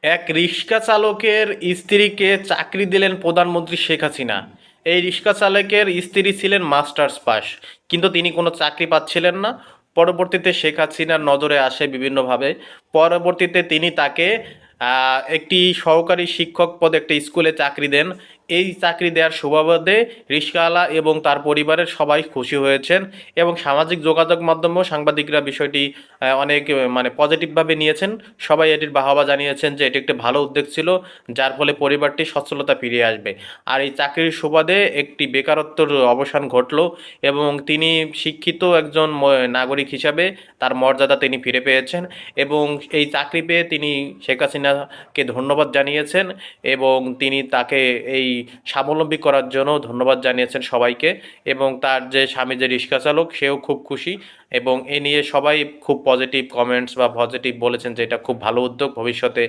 এক রিক্সা চালকের স্ত্রীকে চাকরি দিলেন প্রধানমন্ত্রী শেখ হাসিনা। এই রিক্সা চালকের স্ত্রী ছিলেন মাস্টার্স পাস, কিন্তু তিনি কোনো চাকরি পাচ্ছিলেন না। পরবর্তীতে শেখ হাসিনার নজরে আসে বিভিন্নভাবে। পরবর্তীতে তিনি তাকে একটি সহকারী শিক্ষক পদে একটা স্কুলে চাকরি দেন। এই চাকরি দেওয়ার সুবাদে রিক্সাওয়ালা এবং তার পরিবারের সবাই খুশি হয়েছেন, এবং সামাজিক যোগাযোগ মাধ্যমেও সাংবাদিকরা বিষয়টি অনেক মানে পজিটিভভাবে নিয়েছেন। সবাই এটির বাহবা জানিয়েছেন যে এটি একটি ভালো উদ্যোগ ছিল, যার ফলে পরিবারটি সচ্ছলতা ফিরিয়ে আসবে। আর এই চাকরির সুবাদে একটি বেকারত্বের অবসান ঘটলো, এবং তিনি শিক্ষিত একজন নাগরিক হিসাবে তার মর্যাদা তিনি ফিরে পেয়েছেন। এবং এই চাকরি পেয়ে তিনি শেখ হাসিনাকে ধন্যবাদ জানিয়েছেন, এবং তিনি তাকে এই স্বাবলম্বী করার জন্য ধন্যবাদ জানিয়েছেন সবাইকে। এবং তার যে স্বামী যে রিক্সা চালক, সেও খুব খুশি। এবং এ নিয়ে সবাই খুব পজিটিভ কমেন্টস বা পজিটিভ বলেছেন যে এটা খুব ভালো উদ্যোগ, ভবিষ্যতে